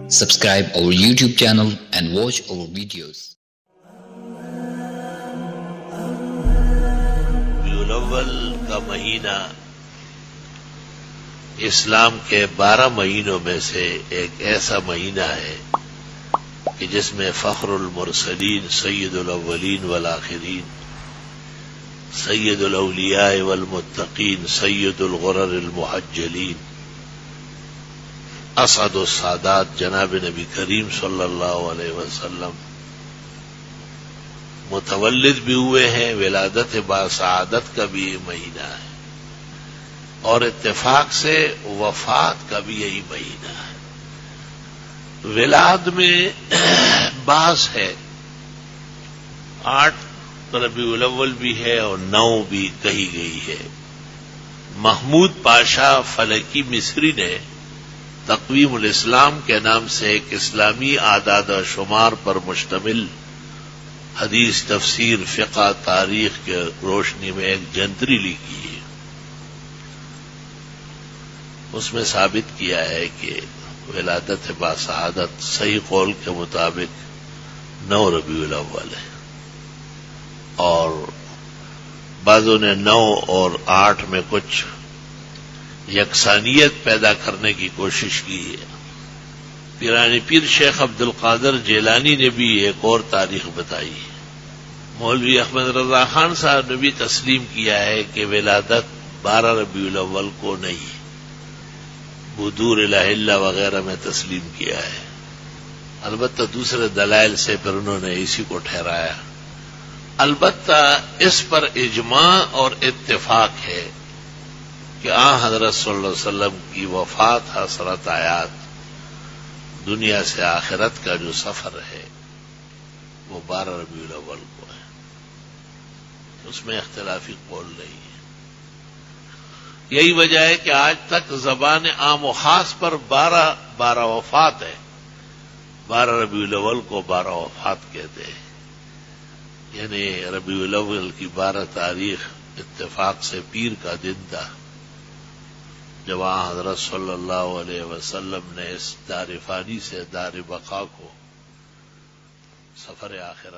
Subscribe our YouTube channel and watch our videos. ربیع الاول کا مہینہ اسلام کے 12 مہینوں میں سے ایک ایسا مہینہ ہے کہ جس میں فخر المرسلین سید الاولین والآخرین سید الاولیاء والمتقین سید الغرر المحجلین اسعد السادات جناب نبی کریم صلی اللہ علیہ وسلم متولد بھی ہوئے ہیں. ولادت باسعادت کا بھی یہ مہینہ ہے اور اتفاق سے وفات کا بھی یہی مہینہ ہے. ولاد میں بعض ہے، 8 ربیع الاول بھی ہے اور 9 بھی کہی گئی ہے. محمود پاشا فلکی مصری نے تقویم الاسلام کے نام سے ایک اسلامی اعداد و شمار پر مشتمل حدیث، تفسیر، فقہ، تاریخ کے روشنی میں ایک جنتری لکھی ہے. اس میں ثابت کیا ہے کہ ولادت باسعادت صحیح قول کے مطابق 9 ربیع الاول ہے، اور بعضوں نے 9 اور 8 میں کچھ یکسانیت پیدا کرنے کی کوشش کی ہے. پیرانی پیر شیخ عبد القادر جیلانی نے بھی ایک اور تاریخ بتائی ہے. مولوی احمد رضا خان صاحب نے بھی تسلیم کیا ہے کہ ولادت 12 ربیع الاول کو نہیں، بدور الہ اللہ وغیرہ میں تسلیم کیا ہے. البتہ دوسرے دلائل سے پھر انہوں نے اسی کو ٹھہرایا. البتہ اس پر اجماع اور اتفاق ہے کہ حضرت صلی اللہ علیہ وسلم کی وفات حسرت آیات، دنیا سے آخرت کا جو سفر ہے وہ 12 ربیع الاول کو ہے. اس میں اختلافی قول نہیں ہے. یہی وجہ ہے کہ آج تک زبان عام و خاص پر 12 وفات ہے. 12 ربیع الاول کو 12 وفات کہتے ہیں، یعنی ربیع الاول کی 12 تاریخ اتفاق سے پیر کا دن تھا جب حضرت صلی اللہ علیہ وسلم نے اس دار فانی سے دار بقا کو سفر آخرت